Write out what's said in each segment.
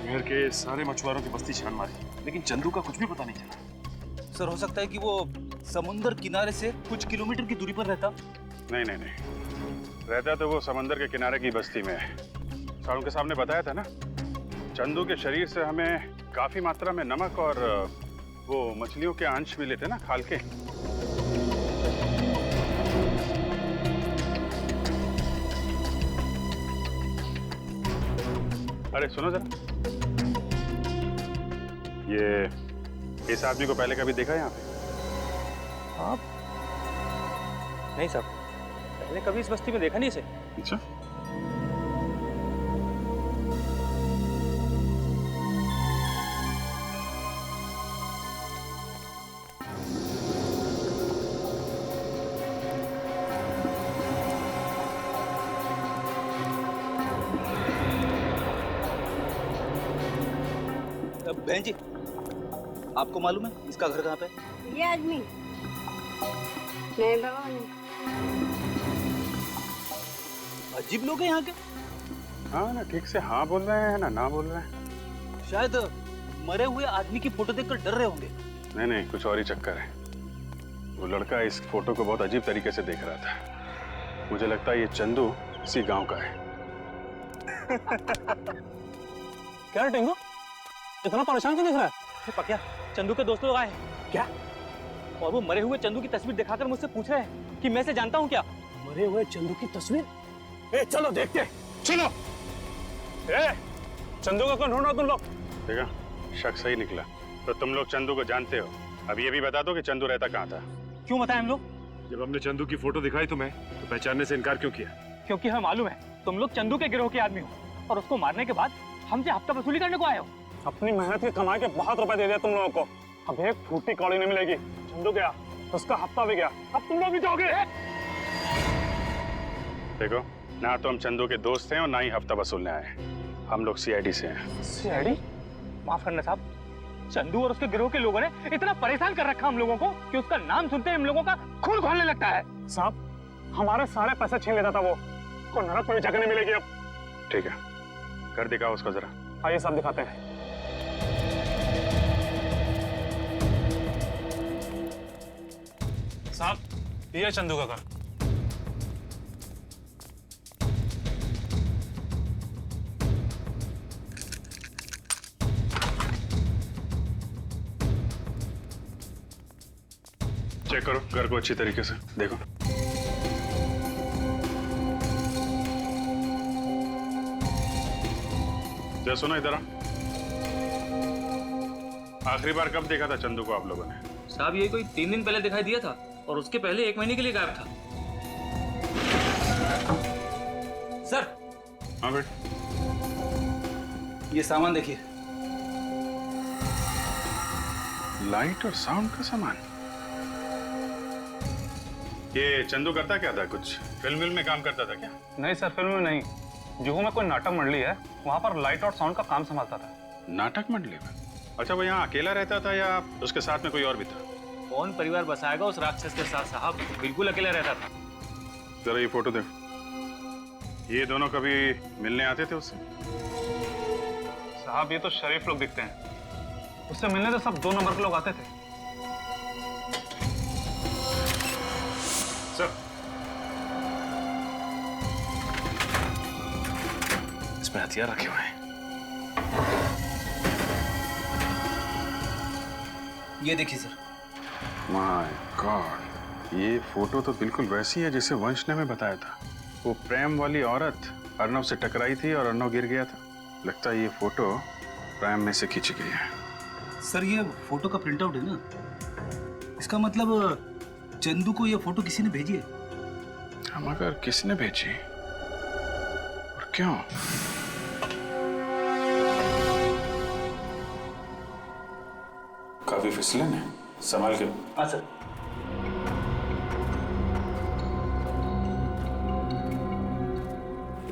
शहर के सारे मछुआरों की बस्ती छान मारी, लेकिन चंदू का कुछ भी पता नहीं चला। सर, हो सकता है कि वो समुद्र किनारे से कुछ किलोमीटर की दूरी पर रहता। नहीं नहीं नहीं, रहता तो वो समंदर के किनारे की बस्ती में है। सारों के सामने बताया था ना, चंदू के शरीर से हमें काफी मात्रा में नमक और वो मछलियों के अंश मिले थे ना, खाल के। अरे सुनो जरा, ये इस आदमी को पहले कभी देखा यहाँ पे? आप? नहीं साहब, पहले कभी इस बस्ती में देखा नहीं इसे। अच्छा, बहन जी, आपको मालूम है इसका घर कहाँ पे? ये आदमी नहीं भगवान। अजीब लोग हैं यहाँ के। हाँ ना, ठीक से हाँ बोल रहे हैं ना ना बोल रहे हैं। शायद मरे हुए आदमी की फोटो देखकर डर रहे होंगे। नहीं नहीं, कुछ और ही चक्कर है। वो लड़का इस फोटो को बहुत अजीब तरीके से देख रहा था। मुझे लगता है ये चंदू इसी गांव का है। क्या टिंगू, इतना परेशान क्यों दिख रहा है? पक्या, चंदू के दोस्त लोग आए हैं। क्या? और वो मरे हुए चंदू की तस्वीर दिखाकर मुझसे पूछ रहे हैं कि मैं इसे जानता हूँ क्या। मरे हुए चंदू की तस्वीर? ए चलो देखते। चलो। ए, चंदू का कौन ढूंढ रहा तुम लोग? देखा, शक सही निकला। तो तुम लोग चंदू को जानते हो। अब ये भी बता दो कि चंदू रहता कहाँ था। क्यों बताएं हम लोग? जब हमने चंदू की फोटो दिखाई तुम्हें, तो पहचानने से इनकार क्यों किया? क्योंकि हमें मालूम है तुम लोग चंदू के गिरोह के आदमी हो और उसको मारने के बाद हमसे हफ्ता वसूली करने को आए हो। अपनी मेहनत की कमाई के बहुत रुपए दे दिया तुम लोगों को, अब एक फूटी कौड़ी नहीं मिलेगी। चंदू गया, उसका हफ्ता भी गया, अब तुम लोग भी जाओगे। देखो, ना तो हम चंदू के दोस्त हैं और ना ही हफ्ता वसूलने आए। हम लोग सीआईडी से हैं। सीआईडी? माफ करना साहब, चंदू और उसके गिरोह के लोगों ने इतना परेशान कर रखा हम लोगों को कि उसका नाम सुनते हम लोगों का खून खौलने लगता है। साहब, हमारे सारे पैसे छीन लेता था वो, को नरक में जगह नहीं मिलेगी अब। ठीक है, कर दिखाओ उसको जरा। आइए सब दिखाते हैं। साहब, ये चंदू का घर। चेक करो घर को अच्छी तरीके से, देखो। जरा सुनो, इधर आ। आखिरी बार कब देखा था चंदू को आप लोगों ने? साहब, ये कोई 3 दिन पहले दिखाई दिया था और उसके पहले 1 महीने के लिए गायब था। सर। हाँ बेट, ये सामान देखिए। लाइट और साउंड का सामान। ये चंदू करता क्या था? कुछ फिल्म में काम करता था क्या? नहीं सर, फिल्म में नहीं। जुहू में कोई नाटक मंडली है, वहाँ पर लाइट और साउंड का काम संभालता था। नाटक मंडली में? अच्छा, वो यहाँ अकेला रहता था या उसके साथ में कोई और भी था? कौन परिवार बसाएगा उस राक्षस के साथ साहब, बिल्कुल अकेला रहता था। जरा ये फोटो देखो। ये दोनों कभी मिलने आते थे उससे? साहब, ये तो शरीफ लोग दिखते हैं, उससे मिलने तो सब 2 नंबर के लोग आते थे। सर, इसमें हथियार रखे हुए हैं। ये देखिए सर। माय गॉड, ये फोटो तो बिल्कुल वैसी है जैसे वंश ने हमें बताया था। वो प्रेम वाली औरत अर्नव से टकराई थी और अर्नव गिर गया था। लगता है ये फोटो प्रेम में से खींची गई है। सर, ये फोटो का प्रिंट आउट है ना, इसका मतलब चंदू को ये फोटो किसी ने भेजी है। मगर किसने भेजी और क्यों? काफी फिसलन है, संभाल के। हाँ सर।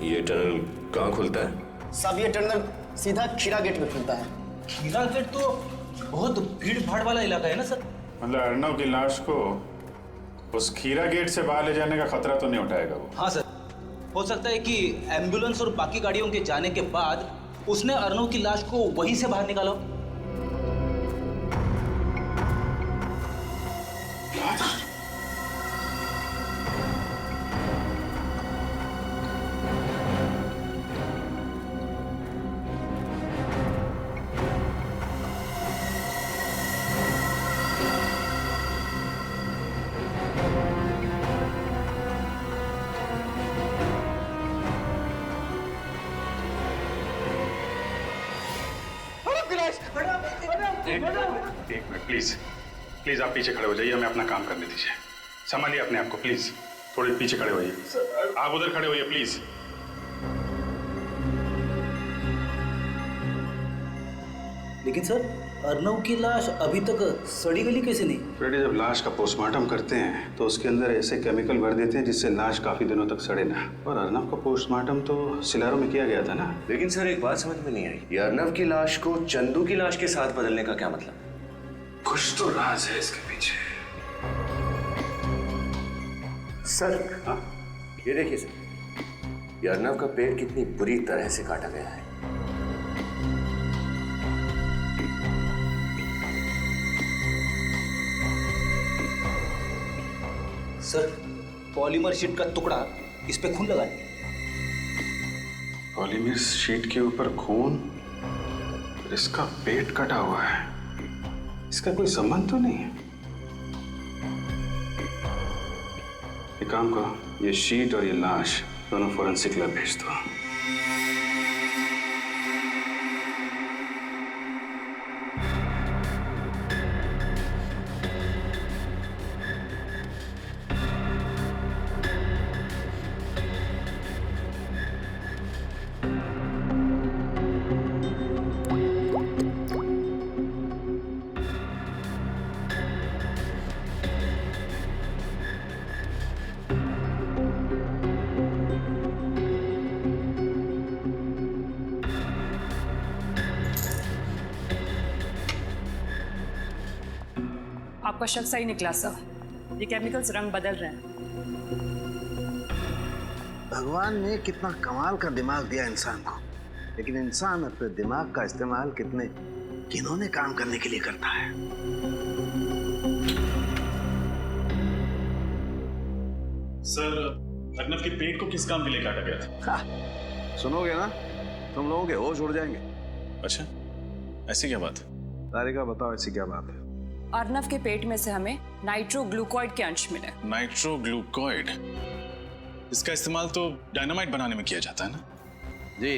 ये टनल कहाँ खुलता है? साहब, ये टनल सीधा खीरा गेट में खुलता है। खीरा गेट तो बहुत भीड़ भाड़ वाला इलाका है ना सर। मतलब अर्नव की लाश को उस खीरा गेट से बाहर ले जाने का खतरा तो नहीं उठाएगा वो? हाँ सर, हो सकता है कि एम्बुलेंस और बाकी गाड़ियों के जाने के बाद उसने अर्नव की लाश को वहीं से बाहर निकाला। एक मिनट प्लीज, प्लीज आप पीछे खड़े हो जाइए, हमें अपना काम करने दीजिए। संभालिए अपने आप को प्लीज, थोड़े पीछे खड़े होइए। आप उधर खड़े होइए प्लीज। लेकिन सर, अर्नव की लाश अभी तक सड़ी गली कैसे नहीं? फ्रेडी, जब लाश का पोस्टमार्टम करते हैं तो उसके अंदर ऐसे केमिकल भर देते हैं जिससे लाश काफी दिनों तक सड़े ना। और अर्नव का पोस्टमार्टम तो सिलारो में किया गया था ना। लेकिन सर एक बात समझ में नहीं आई, ये अर्नव की लाश को चंदू की लाश के साथ बदलने का क्या मतलब? कुछ तो राज है इसके पीछे। सर हाँ, ये देखिए सर, ये अर्नव का पेट कितनी बुरी तरह से काटा गया है। सर, पॉलीमर शीट का टुकड़ा इस पे खून लगा है। पॉलीमर शीट के ऊपर खून, इसका पेट कटा हुआ है, इसका कोई संबंध तो नहीं है। एक काम करो, ये शीट और ये लाश दोनों फोरेंसिक लैब भेज दो। आपका शक सही निकला सर, ये केमिकल्स रंग बदल रहे हैं। भगवान ने कितना कमाल का दिमाग दिया इंसान को, लेकिन इंसान अपने दिमाग का इस्तेमाल कितने घिनौने काम करने के लिए करता है। सर, अर्नव के पेट को किस काम के लिए काटा गया था? सुनोगे ना, तुम लोगों के होश उड़ जाएंगे। अच्छा, ऐसी क्या बात? तारिका बताओ, ऐसी क्या बात है? अर्नव के पेट में से हमें नाइट्रोग्लूकोइड के अंश मिले। नाइट्रोग्लूकोइड, इसका इस्तेमाल तो डायनामाइट बनाने में किया जाता है ना? जी,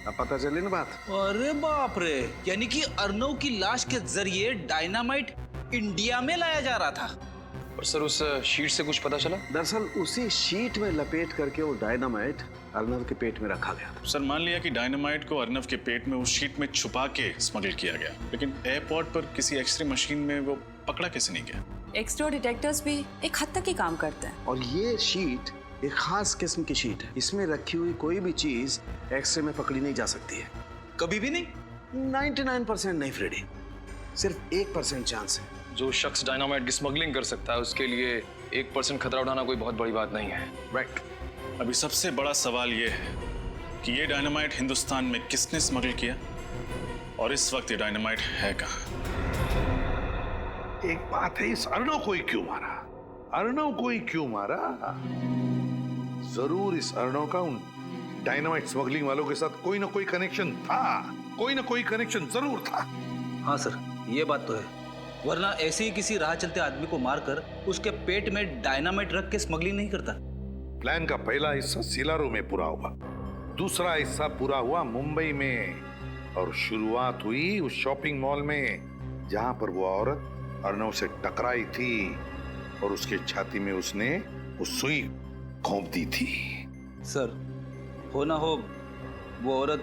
अब पता चली ना बात। अरे बाप रे, यानी कि अर्नव की लाश के जरिए डायनामाइट इंडिया में लाया जा रहा था। और सर उस शीट से कुछ पता चला? दरअसल उसी शीट में लपेट करके वो डायनामाइट अर्नव के पेट में रखा गया था। सर, मान लिया कि डायनामाइट को अर्नव के पेट में उस शीट में छुपा के स्मगल किया गया, लेकिन एयरपोर्ट पर किसी एक्सरे मशीन में वो पकड़ा कैसे नहीं गया? एक्सरे डिटेक्टर्स भी एक हद तक ही काम करते हैं। और ये शीट एक खास किस्म की शीट है, इसमें रखी हुई कोई भी चीज एक्सरे में पकड़ी नहीं जा सकती है। कभी भी नहीं? 99% नहीं फ्रेडी, सिर्फ 1% चांस है। जो शख्स डायनामाइट की स्मगलिंग कर सकता है उसके लिए 1% खतरा उठाना कोई बहुत बड़ी बात नहीं है। राइट। अभी सबसे बड़ा सवाल ये है कि ये डायनामाइट हिंदुस्तान में किसने स्मगल किया और इस वक्त ये डायनामाइट है कहाँ? एक बात है, इस अर्नव को ही क्यों मारा? अर्नव को ही क्यों मारा? जरूर इस अर्नव का उन डायनामाइट स्मगलिंग वालों के साथ कोई ना कोई कनेक्शन था, कोई ना कोई कनेक्शन जरूर था। हाँ सर, ये बात तो है, वरना ऐसे ही किसी राह चलते आदमी को मारकर उसके पेट में डायनामाइट रख के स्मगलिंग नहीं करता। प्लान का पहला हिस्सा सिलारो में पूरा हुआ, दूसरा हिस्सा पूरा हुआ मुंबई में, और शुरुआत हुई उस शॉपिंग मॉल में जहां पर वो औरत अर्नव से टकराई थी और उसके छाती में उसने वो सुई घोंप दी थी। सर, हो ना हो वो औरत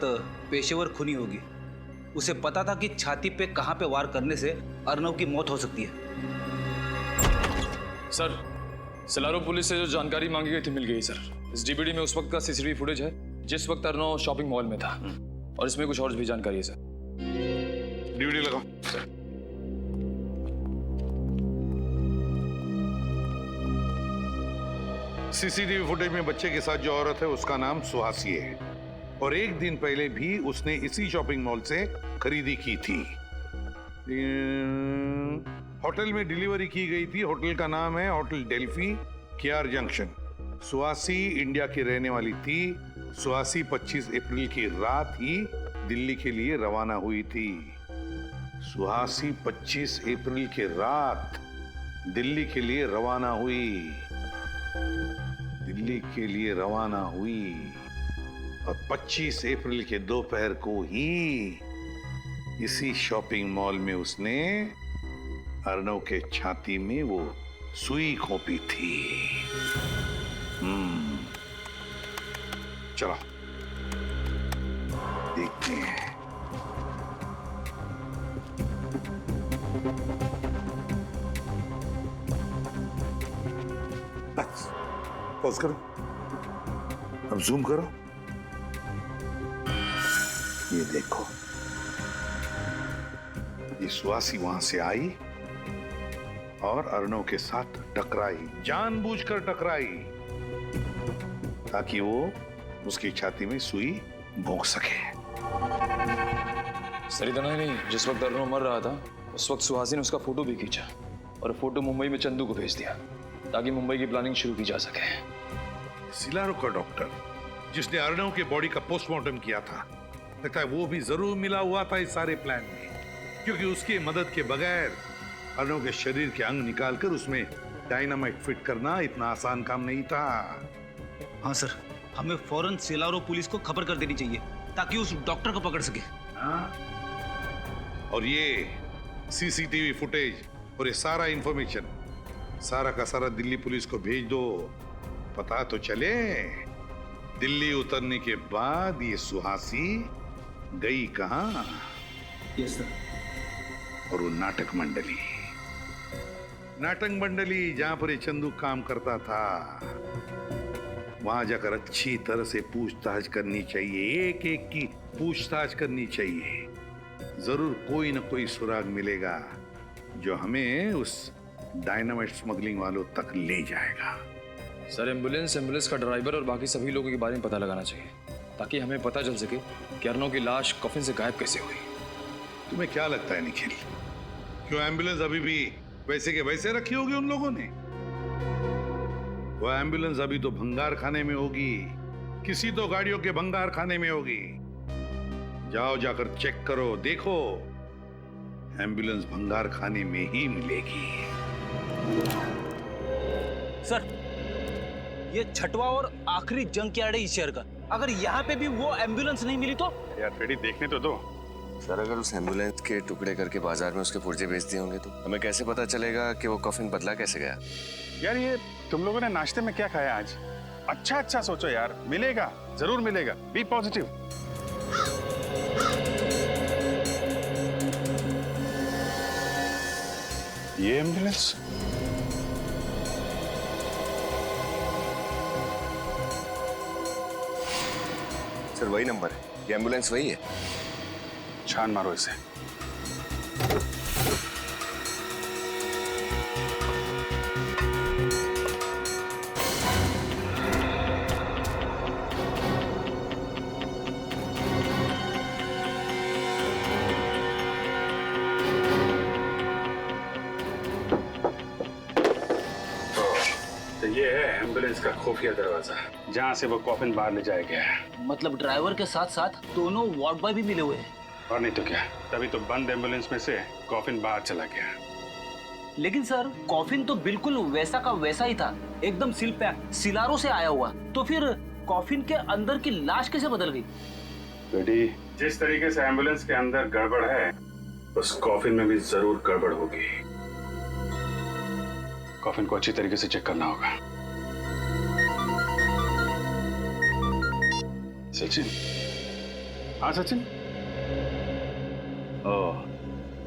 पेशेवर खूनी होगी, उसे पता था कि छाती पे कहां पे वार करने से अर्नव की मौत हो सकती है। सर, सिलारो पुलिस से जो जानकारी मांगी गई थी मिल गई सर। इस डीवीडी में उस वक्त का सीसीटीवी फुटेज है जिस वक्त अर्नव शॉपिंग मॉल में था, और इसमें कुछ और भी जानकारी है सर। डीवीडी लगाओ सर। सीसीटीवी फुटेज में बच्चे के साथ जो औरत है उसका नाम सुहासी है, और एक दिन पहले भी उसने इसी शॉपिंग मॉल से खरीदी की थी। होटल में डिलीवरी की गई थी। होटल का नाम है hotel Delphi, KR junction. Suhasi India की रहने वाली थी। सुहासी 25 अप्रैल की रात ही दिल्ली के लिए रवाना हुई थी। सुहासी 25 अप्रैल की रात दिल्ली के लिए रवाना हुई। दिल्ली के लिए रवाना हुई और 25 अप्रैल के दोपहर को ही इसी शॉपिंग मॉल में उसने अर्नव के छाती में वो सुई खोपी थी। चलो देखते हैं। बस पॉज करो, अब जूम करो। ये देखो, ये सुहासी वहां से आई और अर्नव के साथ टकराई, जानबूझकर टकराई ताकि वो उसकी छाती में सुई भोंक सके। सर इतना ही नहीं, जिस वक्त अर्नव मर रहा था उस वक्त सुहासी ने उसका फोटो भी खींचा और फोटो मुंबई में चंदू को भेज दिया ताकि मुंबई की प्लानिंग शुरू की जा सके। सिलारो का डॉक्टर जिसने अर्नव के बॉडी का पोस्टमार्टम किया था, लगता है वो भी जरूर मिला हुआ था इस सारे प्लान में, क्योंकि उसकी मदद के बगैर अर्नव के शरीर के अंग निकालकर उसमें डायनामाइट फिट करना इतना आसान काम नहीं था। हाँ सर, हमें फौरन सिलारो पुलिस को खबर कर देनी चाहिए ताकि उस डॉक्टर को पकड़ सके। और ये सीसीटीवी फुटेज और ये सारा इंफॉर्मेशन सारा का सारा दिल्ली पुलिस को भेज दो। पता तो चले दिल्ली उतरने के बाद ये सुहासी गई कहां। Yes sir. और वो नाटक मंडली जहां पर ये चंदू काम करता था, वहां जाकर अच्छी तरह से पूछताछ करनी चाहिए। एक एक की पूछताछ करनी चाहिए। जरूर कोई ना कोई सुराग मिलेगा जो हमें उस डायनामाइट स्मगलिंग वालों तक ले जाएगा। सर एम्बुलेंस का ड्राइवर और बाकी सभी लोगों के बारे में पता लगाना चाहिए ताकि हमें पता चल सके कि अर्नव की लाश कफिन से गायब कैसे हुई। तुम्हें क्या लगता है निखिल, क्यों एम्बुलेंस अभी भी वैसे के वैसे रखी होगी उन लोगों ने? वो एम्बुलेंस अभी तो भंगार खाने में होगी, किसी तो गाड़ियों के भंगार खाने में होगी। जाओ जाकर चेक करो, देखो एम्बुलेंस भंगार खाने में ही मिलेगी। सर, ये छठवां और आखिरी जंग यार्ड है इस शहर का। अगर यहाँ पे भी वो एम्बुलेंस नहीं मिली तो? यार फ्रेडी देखने तो दो। सर अगर उस एम्बुलेंस के टुकड़े करके बाजार में उसके पुर्जे बेच दिए होंगे तो हमें कैसे पता चलेगा कि वो कफिन बदला कैसे गया? यार ये तुम लोगों ने नाश्ते में क्या खाया आज? अच्छा सोचो यार, मिलेगा, जरूर मिलेगा। Be positive. ये एम्बुलेंस सर वही नंबर है, ये एम्बुलेंस वही है। छान मारो इसे। तो ये है एम्बुलेंस का खुफिया दरवाजा जहाँ से वो कॉफिन बाहर ले जाया गया है। मतलब ड्राइवर के साथ साथ दोनों वार्ड बॉय भी मिले हुए हैं। और नहीं तो क्या, तभी तो बंद एम्बुलेंस में से कॉफिन बाहर चला गया। लेकिन सर कॉफिन तो बिल्कुल वैसा का वैसा ही था, एकदम सील पैक, सिलारो से आया हुआ। तो फिर कॉफिन के अंदर की लाश कैसे बदल गई? बेटी, जिस तरीके से एम्बुलेंस के अंदर गड़बड़ है उस कॉफिन में भी जरूर गड़बड़ होगी। कॉफिन को अच्छी तरीके से चेक करना होगा। सचिन। हाँ सचिन। ओह,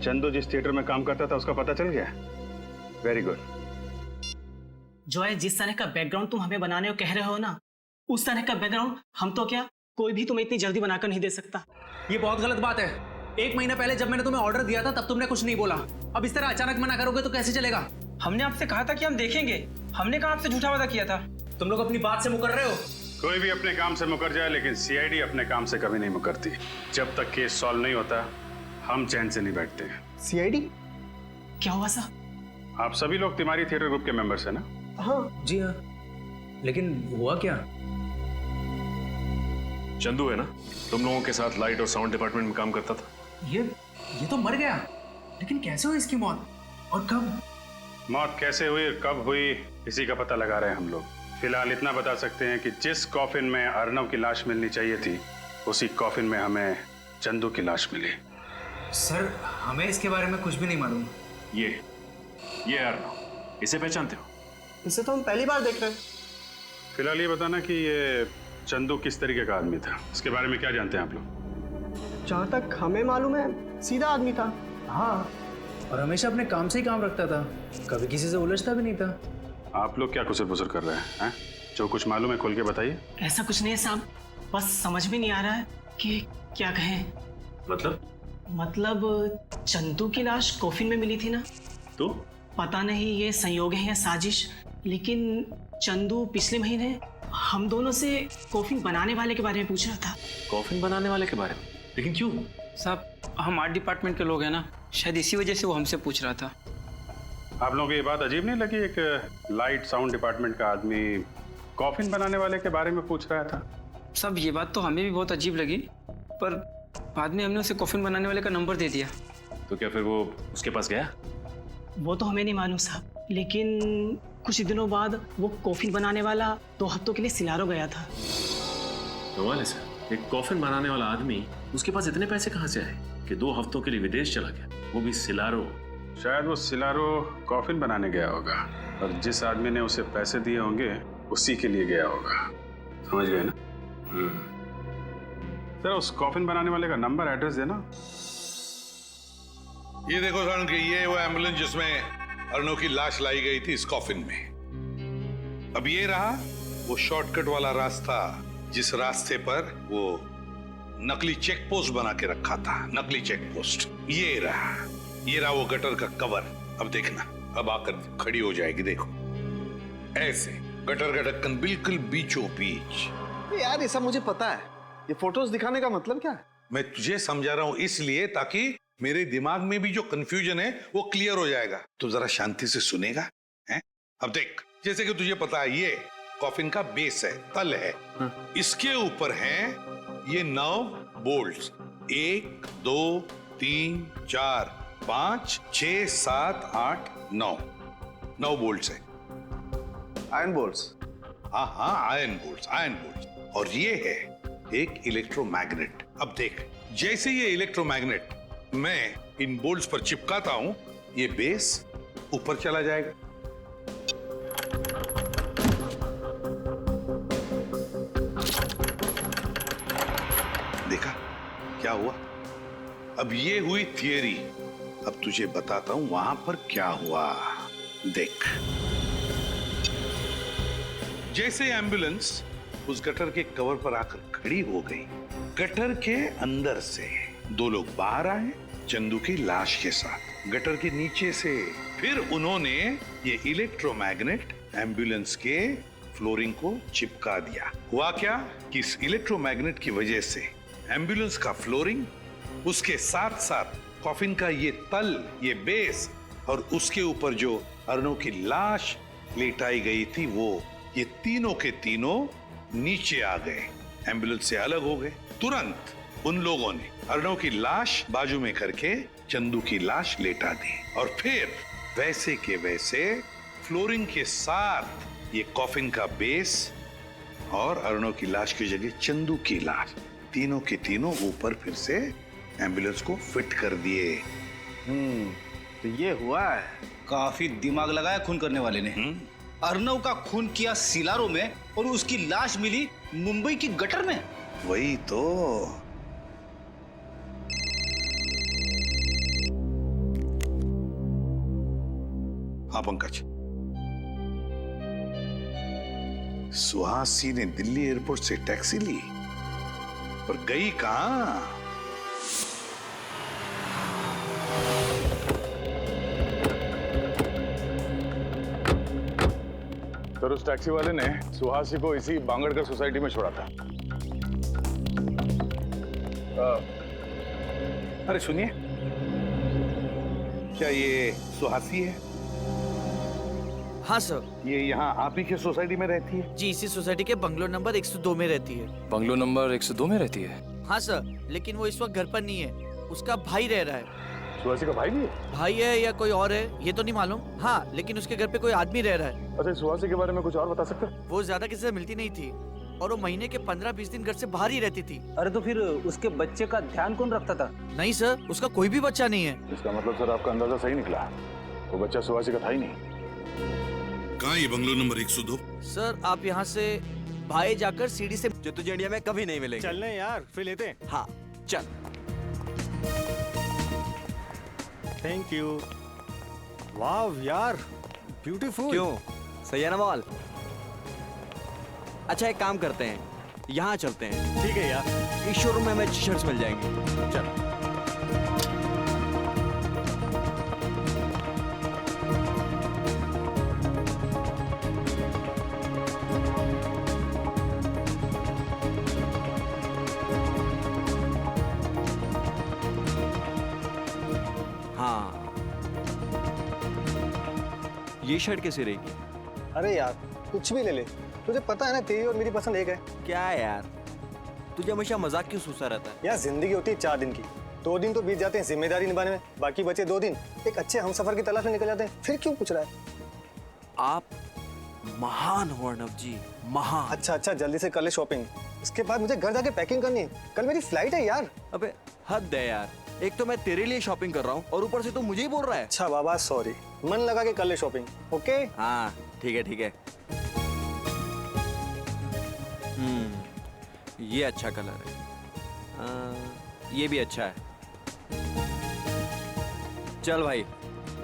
चंदू जिस थिएटर में काम करता था उसका पता चल गया? Very good. जो है जिस तरह का बैकग्राउंड तुम हमें बनाने को कह रहे हो ना, उस तरह का बैकग्राउंड हम तो क्या कोई भी तुम्हें इतनी जल्दी बनाकर नहीं दे सकता। ये बहुत गलत बात है। 1 महीना पहले जब मैंने तुम्हें ऑर्डर दिया था तब तुमने कुछ नहीं बोला। अब इस तरह अचानक मना करोगे तो कैसे चलेगा? हमने आपसे कहा था कि हम देखेंगे। हमने कहा आपसे झूठा वादा किया था। तुम लोग अपनी बात से मुकर रहे हो। कोई भी अपने काम से मुकर जाए, लेकिन सीआईडी अपने काम से कभी नहीं मुकरती। जब तक केस सॉल्व नहीं होता हम चैन से नहीं बैठते। सीआईडी? क्या हुआ सर? आप सभी लोग तिवारी थिएटर ग्रुप के मेंबर्स हैं ना? हाँ जी हाँ, लेकिन हुआ क्या? चंदू है ना, तुम लोगों के साथ लाइट और साउंड डिपार्टमेंट में काम करता था। ये तो मर गया, लेकिन कैसे हुई इसकी मौत और कब? मौत कैसे हुई और कब हुई इसी का पता लगा रहे हैं हम लोग। फिलहाल इतना बता सकते हैं कि जिस कॉफिन में अर्नव की लाश मिलनी चाहिए थी, उसी कॉफिन में हमें चंदू की लाश मिली। सर हमें इसके बारे में कुछ भी नहीं मालूम। ये अर्नव, इसे पहचानते हो? इसे तो हम पहली बार देख रहे हैं। फिलहाल ये बताना कि ये चंदू किस तरीके का आदमी था, इसके बारे में क्या जानते हैं आप लोग? जहाँ तक हमें मालूम है सीधा आदमी था। हाँ, और हमेशा अपने काम से ही काम रखता था, कभी किसी से उलझता भी नहीं था। आप लोग क्या कुसर पुसर कर रहे हैं? जो कुछ मालूम है खोल के बताइए। ऐसा कुछ नहीं है साहब, बस समझ में नहीं आ रहा है कि क्या कहें। मतलब चंदू की लाश कॉफिन में मिली थी ना, तो पता नहीं ये संयोग है या साजिश, लेकिन चंदू पिछले महीने हम दोनों से कॉफिन बनाने वाले के बारे में पूछ रहा था। कॉफिन बनाने वाले के बारे में? लेकिन क्यों? साहब हम आर्ट डिपार्टमेंट के लोग हैं ना, शायद इसी वजह से वो हमसे पूछ रहा था। आप लोगों को ये बात अजीब नहीं लगी, एक लाइट साउंड डिपार्टमेंट का आदमी कॉफिन बनाने वाले के बारे में पूछ रहा था? साहब ये बात तो हमें भी बहुत अजीब लगी, पर बाद में हमने उसे कॉफिन बनाने वाले का नंबर दे दिया। तो क्या फिर वो उसके पास गया? वो तो हमें नहीं मालूम साहब, लेकिन कुछ दिनों बाद वो कॉफिन बनाने वाला 2 हफ्तों के लिए सिलारो गया था। कमाल है सर, एक कॉफिन बनाने वाला आदमी, उसके पास इतने पैसे कहाँ से आए कि 2 हफ्तों के लिए विदेश चला गया, वो भी सिलारो? शायद वो सिलारो कॉफिन बनाने गया होगा और जिस आदमी ने उसे पैसे दिए होंगे उसी के लिए गया होगा। समझ गए ना? सर उस कॉफिन बनाने वाले का नंबर एड्रेस देना। ये देखो सर कि ये वो एम्बुलेंस जिसमें अर्नव की लाश लाई गई थी इस कॉफिन में। अब ये रहा वो शॉर्टकट वाला रास्ता, जिस रास्ते पर वो नकली चेक पोस्ट बना के रखा था, नकली चेक पोस्ट। ये रहा वो गटर का कवर। अब देखना, अब आकर खड़ी हो जाएगी, देखो ऐसे गटर का ढक्कन बिल्कुल बीचों बीच। यार ये सब मुझे पता है, ये फोटोज दिखाने का मतलब क्या है? मैं तुझे समझा रहा हूं इसलिए ताकि मेरे दिमाग में भी जो कंफ्यूजन है वो क्लियर हो जाएगा। तो जरा शांति से सुनेगा हैं? अब देख, जैसे कि तुझे पता है ये कॉफिन का बेस है, तल है। इसके ऊपर हैं ये 9 बोल्ट्स, 1 2 3 4 5 6 7 8 9 बोल्ट्स है। Iron bolts? हाँ आयरन बोल्ट्स। और ये है एक इलेक्ट्रोमैग्नेट। अब देख, जैसे ये इलेक्ट्रोमैग्नेट मैं इन बोल्ट्स पर चिपकाता हूं, ये बेस ऊपर चला जाएगा। देखा क्या हुआ? अब ये हुई थियरी, अब तुझे बताता हूं वहां पर क्या हुआ। देख, जैसे एम्बुलेंस उस गटर के कवर पर आकर खड़ी हो गई, गटर के अंदर से 2 लोग बाहर आए चंदू की लाश के साथ गटर के नीचे से। फिर उन्होंने ये इलेक्ट्रोमैग्नेट एम्बुलेंस के फ्लोरिंग को चिपका दिया। हुआ क्या कि इस इलेक्ट्रोमैग्नेट की वजह से एम्बुलेंस का फ्लोरिंग, उसके साथ साथ कॉफिन का ये तल, ये बेस और उसके ऊपर जो अर्नव की लाश लेटाई गई थी, वो ये तीनों के तीनों नीचे आ गए, एम्बुलेंस से अलग हो गए। तुरंत उन लोगों ने अर्नव की लाश बाजू में करके चंदू की लाश लेटा दी और फिर वैसे के वैसे फ्लोरिंग के साथ ये कॉफिन का बेस और अर्नव की लाश की जगह चंदू की लाश, तीनों के तीनों ऊपर फिर से एम्बुलेंस को फिट कर दिए। तो ये हुआ है। काफी दिमाग लगाया खून करने वाले ने। अर्नव का खून किया सिलारो में और उसकी लाश मिली मुंबई की गटर में। वही तो। हाँ पंकज, सुहासी ने दिल्ली एयरपोर्ट से टैक्सी ली, पर गई कहां? सर उस टैक्सी वाले ने सुहासी को इसी बांगड़कर सोसाइटी में छोड़ा था। अरे सुनिए, क्या ये सुहासी है? हाँ सर। ये यहाँ आप ही के सोसाइटी में रहती है? जी, इसी सोसाइटी के बंगलो नंबर 102 में रहती है। बंगलो नंबर 102 में रहती है? हाँ सर, लेकिन वो इस वक्त घर पर नहीं है, उसका भाई रह रहा है। सुहासी का भाई भी है? भाई है या कोई और है ये तो नहीं मालूम। हाँ, लेकिन उसके घर पे कोई आदमी रह रहा है। अच्छा, सुहासी के बारे में कुछ और बता सकते? वो ज्यादा किसी से मिलती नहीं थी और वो महीने के 15-20 दिन घर से बाहर ही रहती थी। अरे तो फिर उसके बच्चे का ध्यान कौन रखता था? नहीं सर, उसका कोई भी बच्चा नहीं है। इसका मतलब सर आपका अंदाजा सही निकला, वो बच्चा सुहासी का था ही नहीं। कहाँ ये बंगलो नंबर 102? सर आप यहाँ से भाई जाकर सीढ़ी से, जो तुझे इंडिया में कभी नहीं मिलेंगे। चलने यार, फिर लेते हैं। हाँ चल। Thank you. वाह यार, ब्यूटीफुल। क्यों, सही है ना मॉल? अच्छा एक काम करते हैं, यहाँ चलते हैं। ठीक है यार, इस शोरूम में हमें टी-शर्ट्स मिल जाएंगे। चल। हाँ, ये शर्ट कैसे रहेगी? अरे यार कुछ भी ले ले, तुझे पता है ना तेरी और मेरी पसंद एक है। क्या यार, तुझे हमेशा मजाक क्यों सूसा रहता है? यार जिंदगी होती है 4 दिन की, 2 दिन तो बीत जाते हैं जिम्मेदारी निभाने में, बाकी बचे 2 दिन एक अच्छे हमसफर की तलाश में निकल जाते हैं। फिर क्यों पूछ रहा है? आप महान हो अर्नव जी, महान। अच्छा जल्दी से कर ले शॉपिंग, इसके बाद मुझे घर जाके पैकिंग करनी है, कल मेरी फ्लाइट है यार। अबे हद है यार, एक तो मैं तेरे लिए शॉपिंग कर रहा हूँ और ऊपर से तू मुझे ही बोल रहा है। अच्छा बाबा सॉरी, मन लगा के कर ले शॉपिंग। ओके हाँ ठीक है ठीक है। ये अच्छा कलर है, ये भी अच्छा है। चल भाई,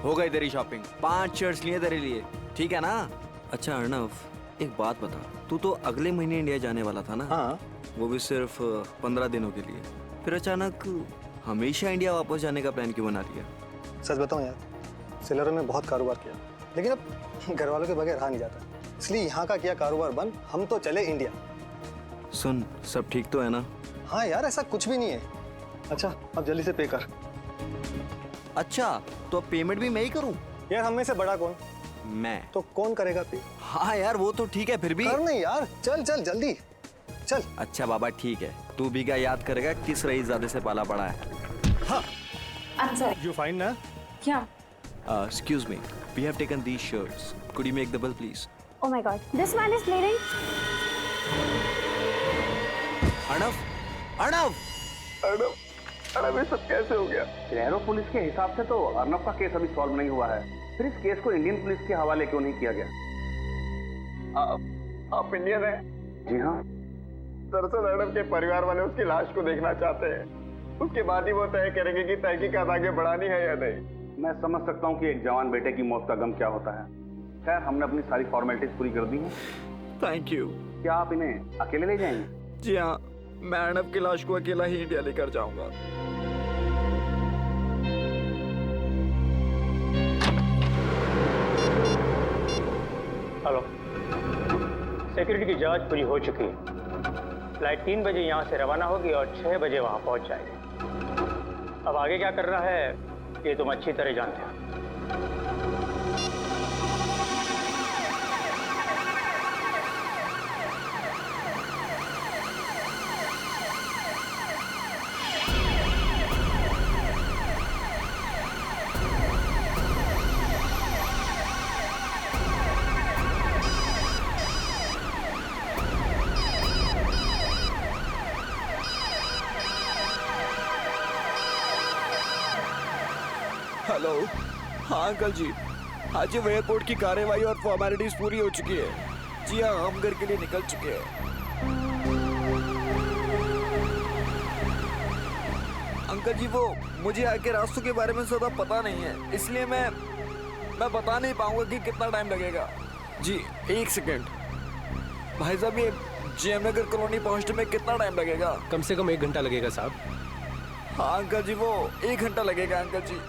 हो गई तेरी शॉपिंग, 5 शर्ट्स लिए तेरे लिए, ठीक है ना? अच्छा अर्नव, एक बात बता, तू तो अगले महीने इंडिया जाने वाला था ना? हाँ। वो भी सिर्फ 15 दिनों के लिए, फिर अचानक हमेशा इंडिया वापस जाने का प्लान क्यों बना लिया? सच बताऊं यार, सेलरों में बहुत कारोबार किया, लेकिन अब घर वालों के बगैर रहा नहीं जाता, इसलिए यहाँ का किया कारोबार बंद, हम तो चले इंडिया। सुन, सब ठीक तो है ना? हाँ यार, ऐसा कुछ भी नहीं है। अच्छा अब जल्दी से पे कर। अच्छा तो पेमेंट भी मैं ही करूं? यार हम में से बड़ा कौन? मैं। तो कौन करेगा पे? हाँ यार वो तो ठीक है, फिर भी कर नहीं यार, चल चल जल्दी चल। अच्छा बाबा ठीक है, तू भी क्या याद करेगा किस रईसजादे से पाला पड़ा है? हाँ यू फाइन ना? क्या? Excuse me, we have taken these shirts. Could you make the bill, please? Oh my God, this man is bleeding. Arnav, Arnav, Arnav ये सब कैसे हो गया? शहरों पुलिस के हिसाब से तो अर्नव का केस अभी सॉल्व नहीं हुआ है, फिर इस केस को इंडियन पुलिस के हवाले क्यों नहीं किया गया? आप इंडियन हैं? जी हाँ। दरअसल अर्नव के परिवार वाले उसकी लाश को देखना चाहते हैं, उसके बाद ही वो तय करेंगे कि तहकीकात आगे बढ़ानी है या नहीं। मैं समझ सकता हूँ कि एक जवान बेटे की मौत का गम क्या होता है। खैर हमने अपनी सारी फॉर्मेलिटीज पूरी कर दी हैं। Thank you. क्या आप इन्हें अकेले ले जाएंगे? जी हाँ, मैं अर्नव की लाश को अकेला ही इंडिया लेकर जाऊंगा। हेलो, सिक्योरिटी की जांच पूरी हो चुकी है, फ्लाइट 3 बजे यहाँ से रवाना होगी और 6 बजे वहाँ पहुँच जाएगी। अब आगे क्या करना है ये तुम अच्छी तरह जानते हो। हेलो, हाँ अंकल जी, आज एयरपोर्ट की कार्यवाही और फॉर्मेलिटीज पूरी हो चुकी है। जी हाँ, हम घर के लिए निकल चुके हैं। अंकल जी वो मुझे आगे रास्तों के बारे में ज़्यादा पता नहीं है, इसलिए मैं बता नहीं पाऊंगा कि कितना टाइम लगेगा। जी 1 सेकेंड भाई साहब, ये जेएम नगर कॉलोनी पहुंचने में कितना टाइम लगेगा? कम से कम 1 घंटा लगेगा साहब। हाँ अंकल जी, वो 1 घंटा लगेगा अंकल जी।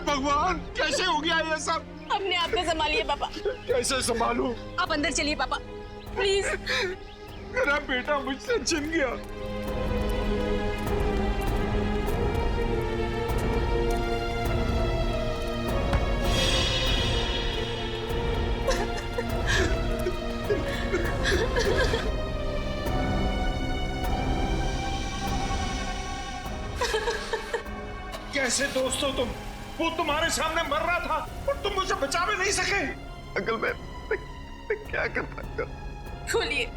भगवान, कैसे हो गया ये सब? अपने आप को संभालिए पापा। कैसे संभालूं? आप अंदर चलिए पापा, प्लीज। मेरा बेटा मुझसे छिन गया। कैसे दोस्त हो तुम? वो तुम्हारे सामने मर रहा था और तुम मुझे बचा भी नहीं सके। अंकल मैं क्या कर सकता हूँ? खोलिए।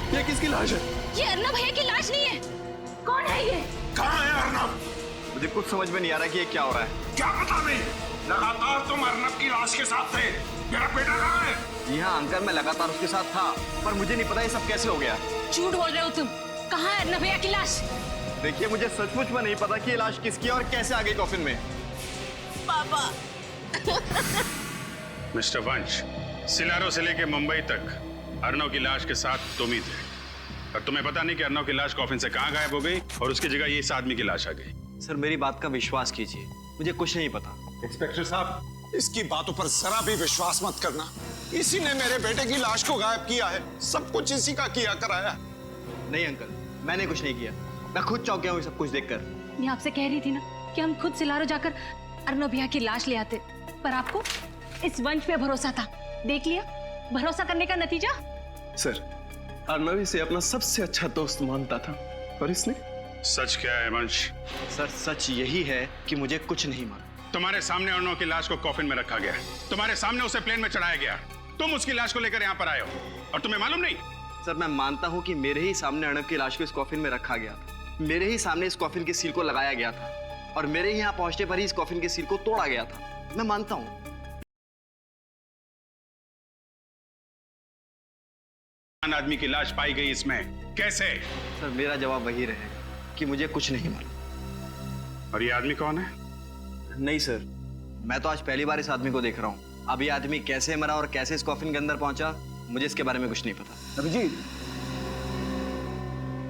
ये किसकी लाश है? ये अर्नब भैया की लाश नहीं है। कौन है ये? कहाँ है अर्नब? मुझे कुछ समझ में नहीं आ रहा कि ये क्या हो रहा है। क्या पता नहीं, लगातार तुम अर्नब की लाश के साथ थे। मेरा बेटा कहाँ है? जी हाँ अंकल, मैं लगातार उसके साथ था, पर मुझे नहीं पता ये सब कैसे हो गया। झूठ बोल रहे हो तुम। कहाँ है अर्नब भैया की लाश? देखिए मुझे सचमुच में नहीं पता कि ये लाश किसकी है और कैसे आ गई कॉफिन में। पापा। मिस्टर वंश, सिलारो से लेके मुंबई तक अर्नव की लाश के साथ तुम ही थे, और तुम्हें पता नहीं कि अर्नव की लाश कॉफिन से कहाँ गायब हो गई और उसकी जगह ये इस आदमी की लाश आ गई। सर मेरी बात का विश्वास कीजिए, मुझे कुछ नहीं पता। इंस्पेक्टर साहब, इसकी बातों पर जरा भी विश्वास मत करना। इसी ने मेरे बेटे की लाश को गायब किया है। सब कुछ इसी का किया कराया। नहीं अंकल, मैंने कुछ नहीं किया। मैं खुद चौंक गया हूँ सब कुछ देखकर। मैं आपसे कह रही थी ना कि हम खुद सिलारो जाकर अर्नब भैया की लाश ले आते, पर आपको इस वंश पे भरोसा था। देख लिया भरोसा करने का नतीजा। सर, अर्नव इसे अपना सबसे अच्छा दोस्त मानता था, और इसने। सच क्या है वंश? सर सच यही है कि मुझे कुछ नहीं मालूम। तुम्हारे सामने अर्नव की लाश को कॉफिन में रखा गया, तुम्हारे सामने उसे प्लेन में चढ़ाया गया, तुम उसकी लाश को लेकर यहाँ पर आए हो और तुम्हें मालूम नहीं? सर मैं मानता हूँ कि मेरे ही सामने अर्नव की लाश को इस कॉफिन में रखा गया था, मेरे ही सामने इस कॉफिन के सील को लगाया गया था, और मेरे ही यहाँ पहुंचने पर ही इस कॉफिन के सील को तोड़ा गया था। मैं मानता हूँ। आदमी की लाश पाई गई इसमें, कैसे? सर मेरा जवाब वही रहेगा कि मुझे कुछ नहीं मालूम। और ये आदमी कौन है? नहीं सर, मैं तो आज पहली बार इस आदमी को देख रहा हूँ। अब ये आदमी कैसे मरा और कैसे इस कॉफिन के अंदर पहुंचा, मुझे इसके बारे में कुछ नहीं पता। अभिजीत,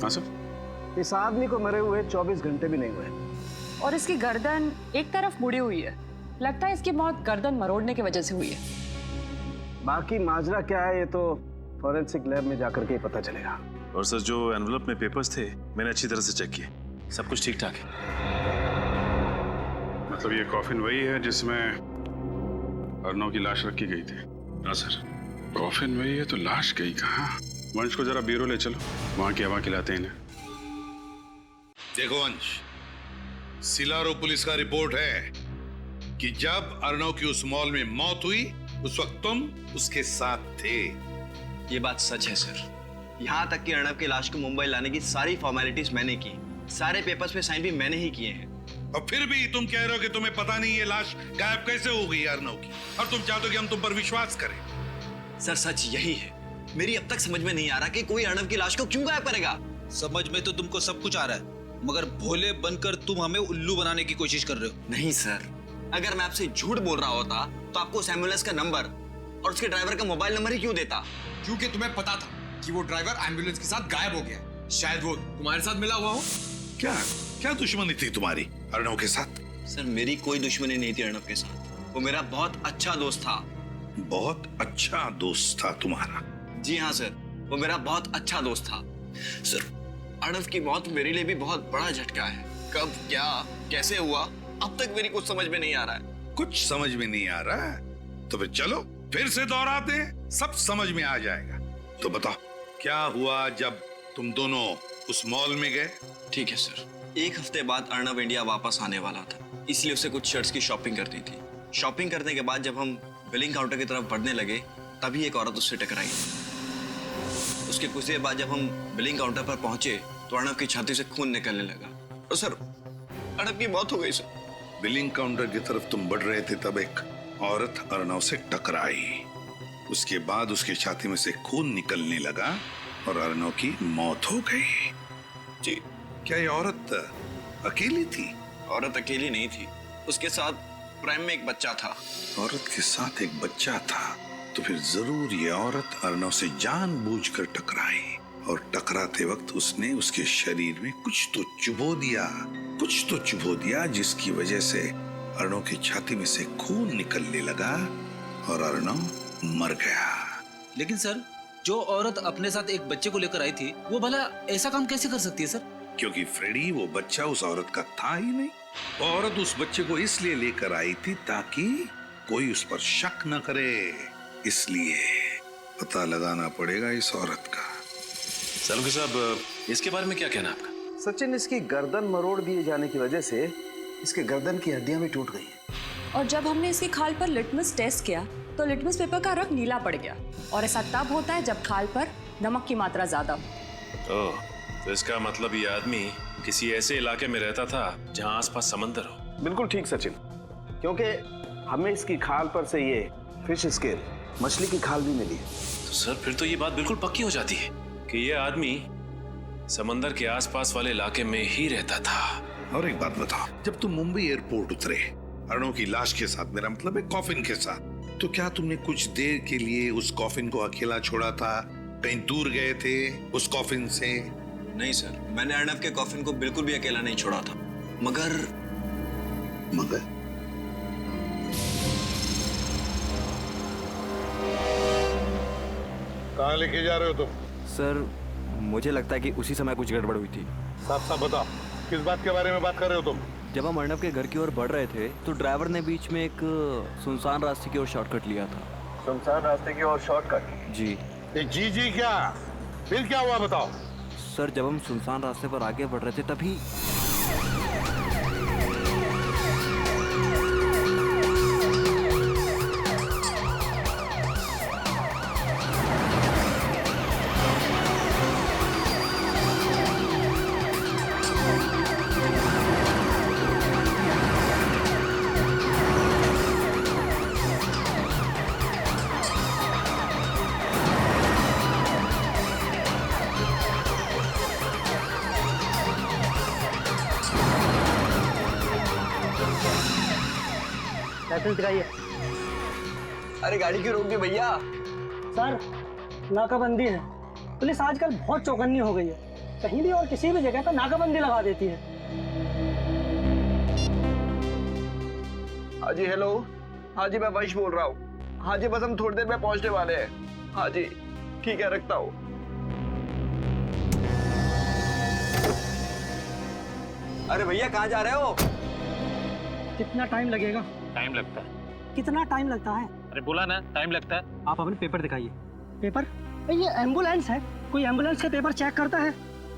हाँ सर। इस आदमी को मरे हुए 24 घंटे भी नहीं हुए, और इसकी गर्दन एक तरफ मुड़ी हुई है। लगता है इसकी मौत गर्दन मरोड़ने की वजह से हुई है। बाकी माजरा क्या है ये तो फॉरेंसिक लैब में जाकर के ही पता चलेगा। और सर जो एनवलप में पेपर्स थे मैंने अच्छी तरह से चेक किए, सब कुछ ठीक ठाक है। मतलब ये कॉफिन वही है जिसमें अर्नव की लाश रखी गई थी? हाँ सर। कॉफिन वही है तो लाश गई कहाँ? वंश को जरा ब्यूरो ले चलो, वहां की हवा खिलाते हैं इन्हें। देखो वंश, सिलारो पुलिस का रिपोर्ट है कि जब अर्नव की उस मॉल में मौत हुई उस वक्त तुम उसके साथ थे। ये बात सच है सर। यहाँ तक कि अर्नव की लाश को मुंबई लाने की सारी फॉर्मेलिटीज मैंने की, सारे पेपर्स पे साइन भी मैंने ही किए हैं। और फिर भी तुम कह रहे हो कि तुम्हें पता नहीं ये लाश गायब कैसे हो गई अर्नव की, और तुम चाहते हो कि हम तुम पर विश्वास करें। सर सच यही है। मेरी अब तक समझ में नहीं आ रहा कि कोई अर्नव की लाश को क्यों गायब करेगा। समझ में तो तुमको सब कुछ आ रहा है, मगर भोले बनकर तुम हमें उल्लू बनाने की कोशिश कर रहे हो। नहीं सर, अगर मैं आपसे झूठ बोल रहा होता तो आपको उस एम्बुलेंस का नंबर और उसके ड्राइवर का मोबाइल नंबर ही क्यों देता? क्योंकि तुम्हें पता था कि वो ड्राइवर एम्बुलेंस के साथ गायब हो गया। शायद वो तुम्हारे साथ मिला हुआ हो। क्या क्या दुश्मनी थी तुम्हारी अर्नव के साथ? सर मेरी कोई दुश्मनी नहीं थी अर्नव के साथ, वो मेरा बहुत अच्छा दोस्त था। बहुत अच्छा दोस्त था तुम्हारा? जी हाँ सर, वो मेरा बहुत अच्छा दोस्त था। सर अर्नव की मौत मेरे लिए भी बहुत बड़ा झटका है। कब क्या कैसे हुआ अब तक मेरी कुछ समझ में नहीं आ रहा है। कुछ समझ में नहीं आ रहा है तो फिर चलो फिर से दोहराते हैं, सब समझ में आ जाएगा। तो बताओ क्या हुआ जब तुम दोनों उस मॉल में गए? ठीक है सर, 1 हफ्ते बाद अर्नव इंडिया वापस आने वाला था, इसलिए उसे कुछ शर्ट्स की शॉपिंग करनी थी। शॉपिंग करने के बाद जब हम बिलिंग काउंटर की तरफ बढ़ने लगे तभी एक औरत उससे टकराई। उसके कुछ देर बाद जब हम बिलिंग काउंटर पर पहुंचे तो अर्नव की छाती से खून निकलने लगा और सर अर्नव की मौत हो गई सर। बिलिंग काउंटर की तरफ तुम बढ़ रहे थे तब एक औरत अर्नव से टकराई, उसके बाद उसकी छाती में से खून निकलने लगा और अर्नव की मौत हो गई। जी। क्या ये औरत अकेली थी? औरत अकेली नहीं थी, उसके साथ प्रेम में एक बच्चा था। औरत के साथ एक बच्चा था तो फिर जरूर ये औरत अर्नव से जानबूझकर टकराई और टकराते वक्त उसने उसके शरीर में कुछ तो चुभो दिया जिसकी वजह से अर्नव की छाती में से खून निकलने लगा और अर्नव मर गया। लेकिन सर, जो औरत अपने साथ एक बच्चे को लेकर आई थी वो भला ऐसा काम कैसे कर सकती है सर? क्योंकि फ्रेडी वो बच्चा उस औरत का था ही नहीं। वो औरत उस बच्चे को इसलिए लेकर आई थी ताकि कोई उस पर शक न करे, इसलिए पता लगाना पड़ेगा इस औरत का। सालुंके साहब, इसके बारे में क्या कहना आपका? सचिन, इसकी गर्दन मरोड़ दिए जाने की वजह से इसके गर्दन की हड्डियां भी टूट गई हैं। और जब हमने इसकी खाल पर लिटमस टेस्ट किया तो लिटमस पेपर का रंग नीला पड़ गया, और ऐसा तब होता है जब खाल पर नमक की मात्रा ज्यादा हो। ओह, तो इसका मतलब ये आदमी किसी ऐसे इलाके में रहता था जहां आसपास समंदर हो। बिल्कुल ठीक सचिन, क्योंकि हमें इसकी खाल पर से ये फिश स्केल, मछली की खाल भी मिली है। तो सर फिर तो ये बात बिल्कुल पक्की हो जाती है कि ये आदमी समंदर के आसपास वाले इलाके में ही रहता था। और एक बात बताओ, जब तुम मुंबई एयरपोर्ट उतरे अर्नव की लाश के साथ, मेरा मतलब है कॉफिन के साथ, तो क्या तुमने कुछ देर के लिए उस कॉफिन को अकेला छोड़ा था? कहीं दूर गए थे उस कॉफिन से? नहीं सर, मैंने अर्नव के कॉफिन को बिल्कुल भी अकेला नहीं छोड़ा था। मगर कहाँ लेके जा रहे हो तुम? सर, मुझे लगता है कि उसी समय कुछ गड़बड़ हुई थी। साफ साफ बताओ, किस बात के बारे में बात कर रहे हो तुम? जब हम अर्नव के घर की ओर बढ़ रहे थे तो ड्राइवर ने बीच में एक सुनसान रास्ते की ओर शॉर्टकट लिया था। सुनसान रास्ते की ओर शॉर्टकट? जी। जी क्या? फिर क्या हुआ बताओ? सर, जब हम सुनसान रास्ते पर आगे बढ़ रहे थे तभी लाइसेंस दिखाइए। अरे गाड़ी क्यों रोक दी भैया? सर, नाकाबंदी है। पुलिस आजकल बहुत चौकन्नी हो गई है, कहीं भी और किसी भी जगह पर नाकाबंदी लगा देती है। हाँ जी, हेलो। हाँ जी, मैं वंश बोल रहा हूँ। हाँ जी, बस हम थोड़ी देर में पहुँचने वाले हैं। हाँ जी, ठीक है, रखता हूँ। अरे भैया, कहाँ जा रहे हो? कितना टाइम लगेगा? टाइम लगता है। कितना टाइम लगता है? अरे बोला ना, टाइम लगता है। आप अपने पेपर दिखाइए। पेपर? ये एम्बुलेंस है, कोई एम्बुलेंस के पेपर चेक करता है?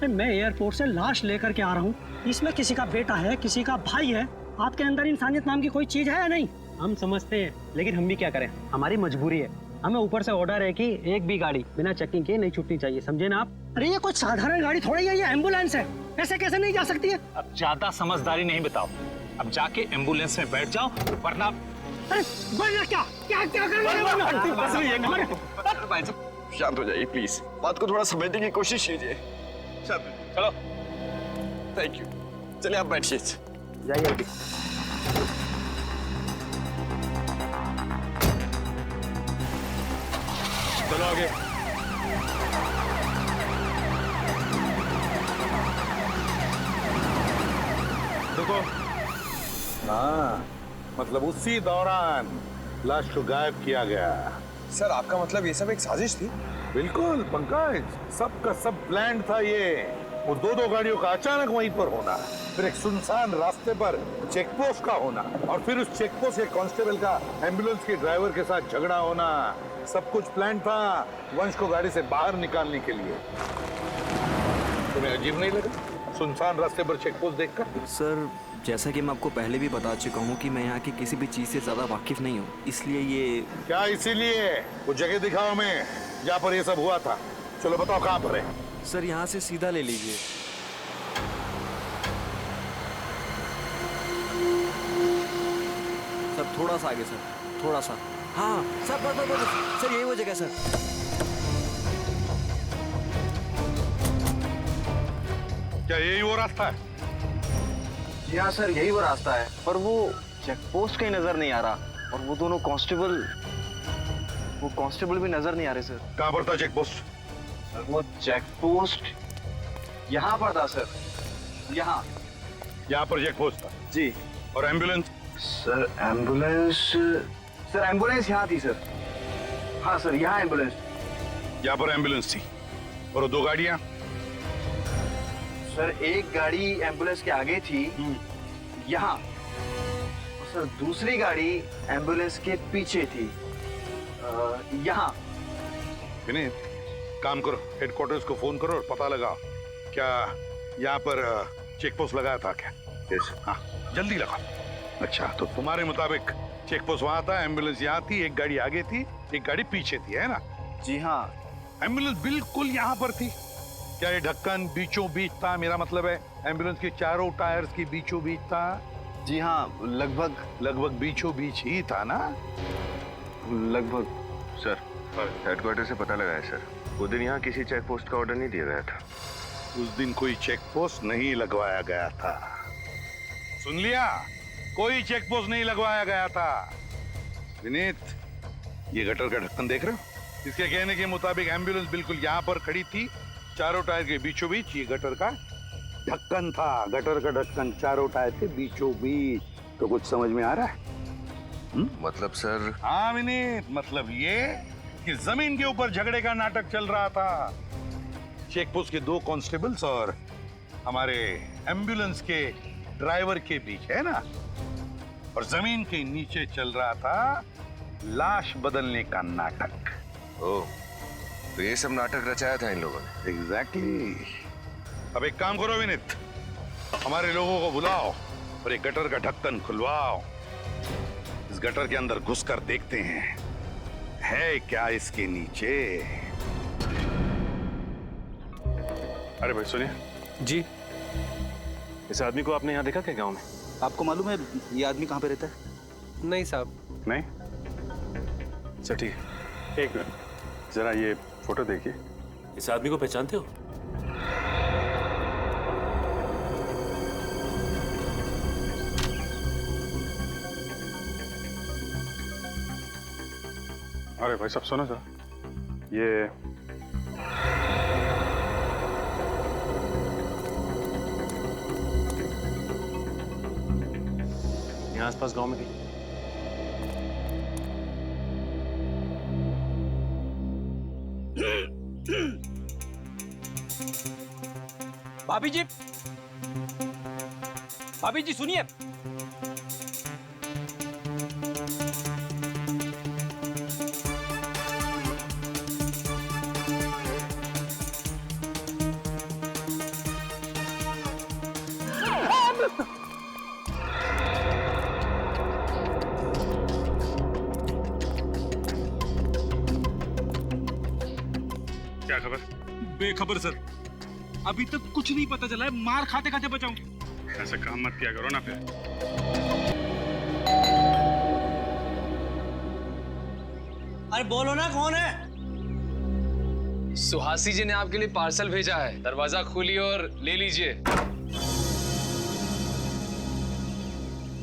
मैं एयरपोर्ट से लाश लेकर के आ रहा हूँ, इसमें किसी का बेटा है, किसी का भाई है। आपके अंदर इंसानियत नाम की कोई चीज है या नहीं? हम समझते हैं, लेकिन हम भी क्या करें, हमारी मजबूरी है। हमें ऊपर से ऑर्डर है कि एक भी गाड़ी बिना चेकिंग के नहीं छूटनी चाहिए, समझे ना आप? अरे ये कोई साधारण गाड़ी थोड़ी है, ये एम्बुलेंस है, ऐसे कैसे नहीं जा सकती है? अब ज्यादा समझदारी नहीं बताओ, अब जाके एम्बुलेंस में बैठ जाओ, वरना। अरे वरना क्या क्या क्या करना? भाई साहब, शांत हो जाइए प्लीज, बात को थोड़ा समझने की कोशिश कीजिए। चलो, थैंक यू। चलिए आप बैठिए। जाइए अभी। चलो आगे। देखो, हाँ, मतलब उसी दौरान लाश को गायब किया गया। सर, आपका मतलब ये सब एक साजिश थी? बिल्कुल पंकज, सब का सब प्लान था ये। वो दो गाड़ियों का अचानक वहीं पर होना, फिर एक सुनसान रास्ते पर चेक पोस्ट का होना और फिर उस चेक पोस्ट के कांस्टेबल का एम्बुलेंस के ड्राइवर के साथ झगड़ा होना, सब कुछ प्लान था वंश को गाड़ी से बाहर निकालने के लिए। तुम्हें अजीब नहीं लगा सुनसान रास्ते पर चेक पोस्ट देखकर? सर जैसा कि मैं आपको पहले भी बता चुका हूँ कि मैं यहाँ की किसी भी चीज से ज्यादा वाकिफ नहीं हूँ, इसलिए ये क्या इसीलिए वो जगह दिखाओ हमें जहाँ पर ये सब हुआ था। चलो बताओ कहाँ पर है? सर यहाँ से सीधा ले लीजिए। सर थोड़ा सा आगे सर, थोड़ा सा। हाँ सर बस सर यही वो जगह सर। क्या यही वो रास्ता है? जी हाँ सर यही वो रास्ता है, पर वो चेक पोस्ट कहीं नजर नहीं आ रहा और वो दोनों कांस्टेबल भी नजर नहीं आ रहे सर। कहाँ पर था चेक पोस्ट? सर वो चेक पोस्ट यहाँ पर था सर, यहाँ पर चेक पोस्ट था जी। और एम्बुलेंस? सर एम्बुलेंस यहाँ थी सर। हाँ सर यहाँ एम्बुलेंस। यहाँ पर एम्बुलेंस थी और वो दो गाड़ियाँ? सर एक गाड़ी एम्बुलेंस के आगे थी यहाँ, और सर दूसरी गाड़ी एम्बुलेंस के पीछे थी यहाँ। विनीत काम करो, हेडक्वार्टर्स को फोन करो और पता लगाओ क्या यहाँ पर चेक पोस्ट लगाया था क्या? यस हाँ जल्दी लगाओ। अच्छा तो तुम्हारे मुताबिक चेक पोस्ट वहां था, एम्बुलेंस यहाँ थी, एक गाड़ी आगे थी एक गाड़ी पीछे थी, है ना? जी हाँ। एम्बुलेंस बिल्कुल यहाँ पर थी। क्या ये ढक्कन बीचों बीच था? मेरा मतलब है एम्बुलेंस के चारों टायर्स के बीचों बीच था? जी हाँ लगभग बीचों बीच ही था ना? लगभग। सर हेडक्वार्टर से पता लगा है सर, वो दिन यहाँ किसी चेक पोस्ट का ऑर्डर नहीं दिया गया था। उस दिन कोई चेक पोस्ट नहीं लगवाया गया था। सुन लिया, कोई चेक पोस्ट नहीं लगवाया गया था। विनीत ये गटर का ढक्कन देख रहे हो? इसके कहने के मुताबिक एम्बुलेंस बिल्कुल यहाँ पर खड़ी थी, चारों टायर के बीचों बीच ये गटर का ढक्कन था। गटर का ढक्कन चारों टायर के बीचों बीच। तो कुछ समझ में आ रहा है? मतलब सर? हाँ विनीत मतलब ये कि जमीन के ऊपर झगड़े का नाटक चल रहा था चेक पोस्ट के दो कांस्टेबल्स और हमारे एम्बुलेंस के ड्राइवर के बीच, है ना? और जमीन के नीचे चल रहा था लाश बदलने का नाटक। ओह तो ये सब नाटक रचाया था इन लोगों ने? एग्जैक्टली। अब एक काम करो विनीत, हमारे लोगों को बुलाओ और एक गटर का ढक्कन खुलवाओ। इस गटर के अंदर घुसकर देखते हैं है क्या इसके नीचे। अरे भाई सुनिए जी। इस आदमी को आपने यहाँ देखा क्या गांव में? आपको मालूम है ये आदमी कहाँ पे रहता है? नहीं साहब। नहीं? अच्छा ठीक है, एक मिनट जरा ये फोटो देखिए। इस आदमी को पहचानते हो? अरे भाई सब सुनो सर, ये यहाँ आसपास गांव में थी। भाभी जी सुनिए। क्या खबर? बेखबर सर, अभी तक कुछ नहीं पता चला है। मार खाते खाते बचाऊं। ऐसा काम मत किया करो ना फिर। अरे बोलो ना कौन है? सुहासी जी ने आपके लिए पार्सल भेजा है, दरवाजा खोलिए और ले लीजिए।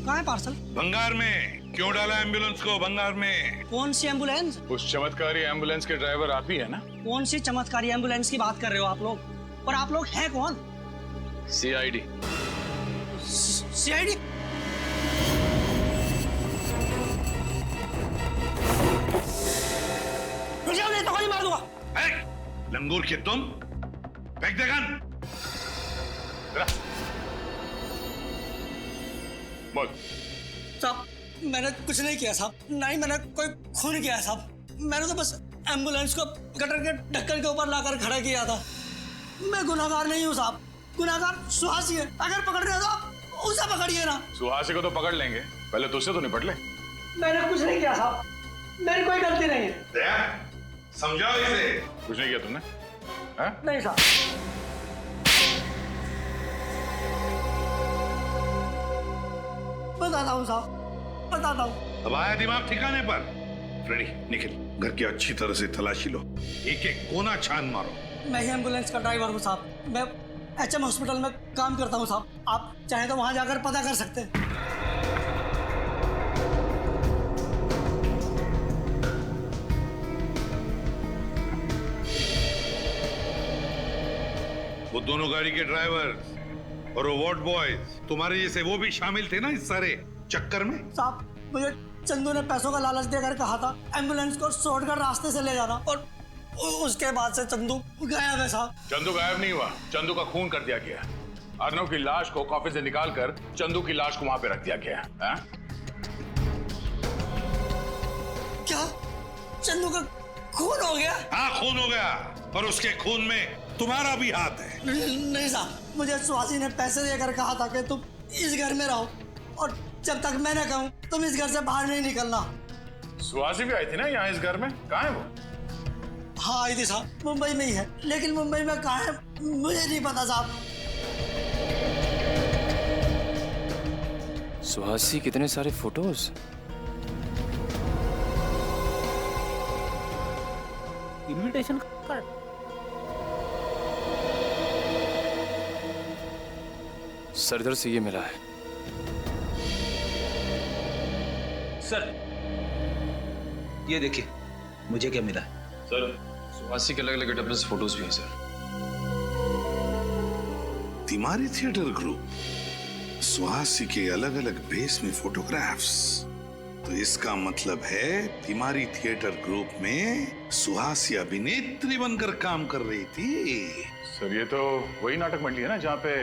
कहाँ है पार्सल? भंगार में। क्यों डाला एम्बुलेंस को भंगार में? कौन सी एम्बुलेंस? उस चमत्कारी एम्बुलेंस के ड्राइवर आप ही है ना? कौन सी चमत्कारी एम्बुलेंस की बात कर रहे हो आप लोग? और आप लोग हैं कौन? सीआईडी। सीआईडी? नहीं तो गोली मार दूंगा। लंगूर के तुम फेंक दे गन। बोल। साहब मैंने कुछ नहीं किया साहब, नहीं मैंने कोई खून किया साहब। मैंने तो बस एम्बुलेंस को गटर के ढक्कन के ऊपर लाकर खड़ा किया था। मैं गुनाहगार नहीं हूँ साहब, गुनाहगार सुहासी है। अगर पकड़ रहे हो तो आप उसे पकड़िए ना। सुहासी को तो पकड़ लेंगे, पहले तुझसे तो निपट ले। मैंने कुछ नहीं किया साहब, मेरी कोई गलती नहीं है। दया, समझाओ इसे। कुछ नहीं किया तुमने? नहीं साहब। बताता हूँ साहब, बताता हूँ। अब आया दिमाग ठिकाने पर? फ्रेडी, निखिल, घर की अच्छी तरह से तलाशी लो, एक एक कोना छान मारो। मैं ही एम्बुलेंस का ड्राइवर हूँ साहब, मैं HM हॉस्पिटल में काम करता हूँ साहब। आप चाहें तो वहां जाकर पता कर सकते हैं। वो दोनों गाड़ी के ड्राइवर और वो वार्ड बॉयज तुम्हारे जैसे वो भी शामिल थे ना इस सारे चक्कर में? साहब मुझे चंदू ने पैसों का लालच देकर कहा था एम्बुलेंस को शॉर्टकट रास्ते से ले जाना, और उसके बाद से चंदू गायब है साहब। चंदू गायब नहीं हुआ, चंदू का खून कर दिया गया। अर्नव की लाश को कॉफी से निकालकर चंदू की लाश को वहां पे रख दिया गया है। क्या चंदू का खून हो गया? हाँ, खून हो गया, और उसके खून में तुम्हारा भी हाथ है। नहीं साहब, मुझे सुहासी ने पैसे देकर कहा था कि तुम इस घर में रहो, और जब तक मैं न कहूं तुम इस घर से बाहर नहीं निकलना। सुहासी भी आई थी ना यहाँ इस घर में, कहाँ है वो? हाँ आई थी साहब, मुंबई में ही है, लेकिन मुंबई में कहाँ है मुझे नहीं पता साहब। सुहासी, कितने सारे फोटोज। Invitation card. सरदार से ये मिला है। सर ये देखिए मुझे क्या मिला है। सर सुहासी के अलग अलग गेटअप में फोटोज भी हैं सर। तिमारी थिएटर ग्रुप, सुहासी के अलग अलग बेस में फोटोग्राफ्स, तो इसका मतलब है तिमारी थिएटर ग्रुप में सुहासी अभिनेत्री बनकर काम कर रही थी। सर ये तो वही नाटक मंडली है ना जहाँ पे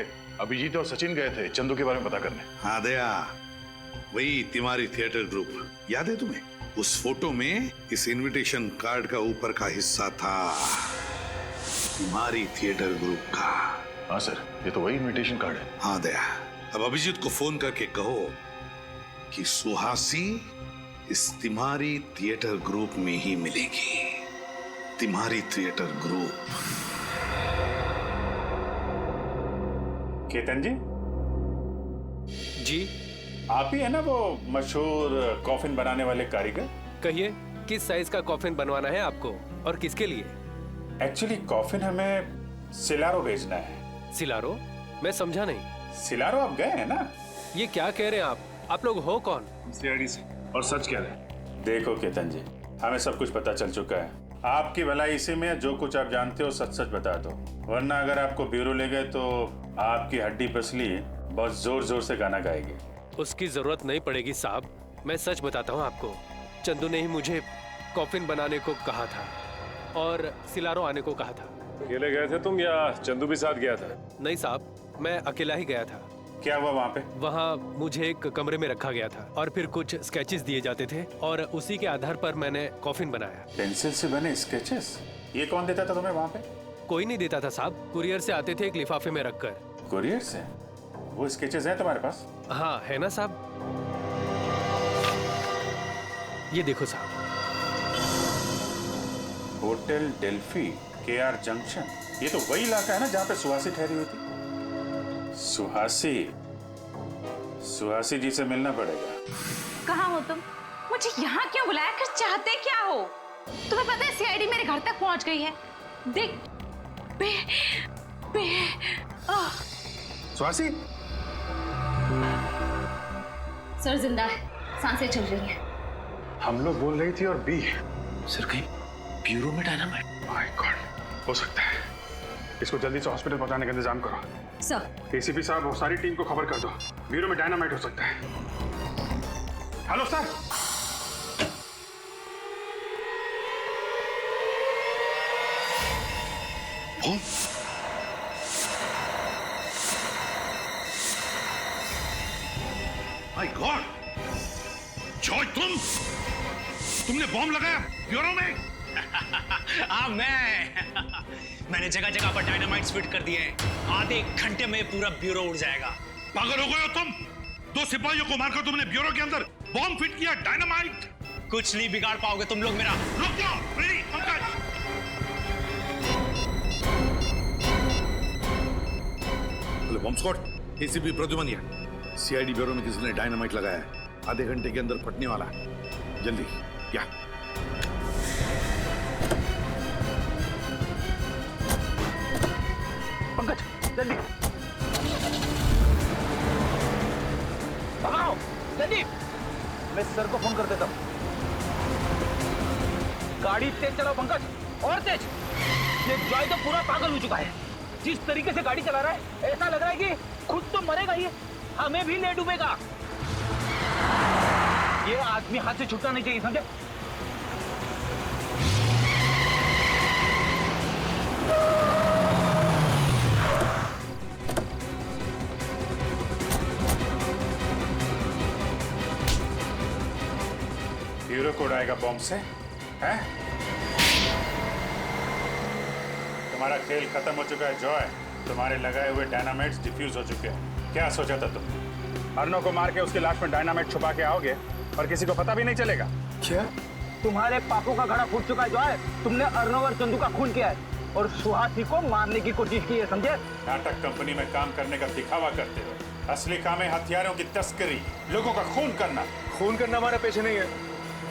अभिजीत और सचिन गए थे चंदू के बारे में पता करने। हाँ दया, वही तिमारी थिएटर ग्रुप, याद है तुम्हें? उस फोटो में इस इनविटेशन कार्ड का ऊपर का हिस्सा था तिमारी थिएटर ग्रुप का। हाँ सर, ये तो वही इनविटेशन कार्ड है। हाँ दया, अब अभिजीत को फोन करके कहो कि सुहासी इस तिमारी थिएटर ग्रुप में ही मिलेगी। तिमारी थिएटर ग्रुप। केतन जी? जी आप ही है ना वो मशहूर कॉफिन बनाने वाले कारीगर? कहिए, किस साइज का कॉफिन बनवाना है आपको और किसके लिए? एक्चुअली कॉफिन हमें सिलारो भेजना है। सिलारो? मैं समझा नहीं। सिलारो आप गए हैं ना? ये क्या कह रहे हैं आप लोग हो कौन? सीआईडी से। और सच कह रहे हैं। देखो केतन जी, हमें सब कुछ पता चल चुका है। आपकी भलाई इसी में, जो कुछ आप जानते हो सच सच बता दो, वरना अगर आपको ब्यूरो ले गए तो आपकी हड्डी पसली बहुत जोर जोर से गाना गाएगी। उसकी जरूरत नहीं पड़ेगी साहब, मैं सच बताता हूँ आपको। चंदू ने ही मुझे कॉफिन बनाने को कहा था और सिलारो आने को कहा था। अकेले गए थे तुम या चंदू भी साथ गया था? नहीं साहब, मैं अकेला ही गया था। क्या हुआ वहाँ पे? वहाँ मुझे एक कमरे में रखा गया था और फिर कुछ स्केचेस दिए जाते थे और उसी के आधार पर मैंने कॉफिन बनाया। पेंसिल से बने स्केचेस? ये कौन देता था तुम्हें वहाँ पे? कोई नहीं देता था साहब, कुरियर से आते थे एक लिफाफे में रखकर। कुरियर से? वो स्केचेस हैं तुम्हारे पास? हाँ है ना साहब, ये देखो साहब। होटल डेल्फी, KR जंक्शन, ये तो वही इलाका है ना जहाँ पे सुहासी ठहरी हुई थी। सुहासी जी से मिलना पड़ेगा। कहाँ हो तुम? मुझे यहाँ क्यों बुलाया? कर चाहते क्या हो? तुम्हें पता है सीआईडी मेरे घर तक पहुँच गई है। देख सुहासी? सर जिंदा है, सांसें चल रही हैं। हम लोग बोल रही थी और बी। सर कहीं ब्यूरो में डायनामाइट? माय गॉड, हो सकता है। इसको जल्दी से हॉस्पिटल पहुंचाने का इंतजाम करो। सर। एसीपी साहब और सारी टीम को खबर कर दो, ब्यूरो में डायनामाइट हो सकता है। Hello sir. माय बॉम्ब लगाया ब्यूरो में? हाँ मैंने जगह जगह पर डायनामाइट्स फिट कर दिए हैं। आधे घंटे में पूरा ब्यूरो उड़ जाएगा। पागल हो गए हो तुम? 2 सिपाहियों को मारकर तुमने ब्यूरो के अंदर बॉम्ब फिट किया, डायनामाइट। कुछ नहीं बिगाड़ पाओगे तुम लोग मेरा। रुक जाओ, ready, Pankaj. Bomb squad, ACP Pradyuman यहाँ। सीआईडी ब्यूरो में किसी ने डायनामाइट लगाया है, आधे घंटे के अंदर फटने वाला है। जल्दी क्या? पंकज जल्दी भगाओ जल्दी। मैं सर को फोन कर देता हूँ। गाड़ी तेज चलाओ पंकज, और तेज। ये जॉय तो पूरा पागल हो चुका है। जिस तरीके से गाड़ी चला रहा है ऐसा लग रहा है कि खुद तो मरेगा ही, हमें भी ले डूबेगा। ये आदमी हाथ से छूटना नहीं चाहिए, समझे? ब्यूरो को उड़ाएगा बॉम्ब से, हैं? तुम्हारा खेल खत्म हो चुका है जॉय। तुम्हारे लगाए हुए डायनामाइट्स डिफ्यूज हो चुके हैं। क्या सोचा था तुम? अर्नो को मार के उसकी लाश में डायनामाइट छुपा के आओगे और किसी को पता भी नहीं चलेगा? क्या? तुम्हारे पापों का घड़ा फूट चुका है जॉय। तुमने अर्नव और चंदू का खून किया है और सुहासी को मारने की कोशिश की है, समझे? नाटक कंपनी में काम करने का दिखावा करते हो। असली काम है हथियारों की तस्करी, लोगों का खून करना। खून करना हमारा पेशा नहीं है।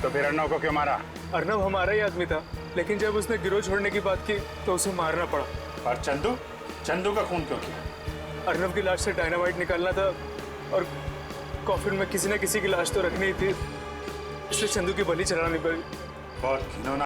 तो फिर अर्नव को क्यों मारा? अर्नव हमारा ही आदमी था, लेकिन जब उसने गिरोह छोड़ने की बात की तो उसे मारना पड़ा। और चंदू? चंदू का खून क्यों किया? अर्नव की लाश से डायनामाइट निकालना था और कॉफिन में किसी न किसी की लाश तो रखनी ही थी, इसलिए चंदू की बलि चढ़ानी पड़ी। बहुत घिनौना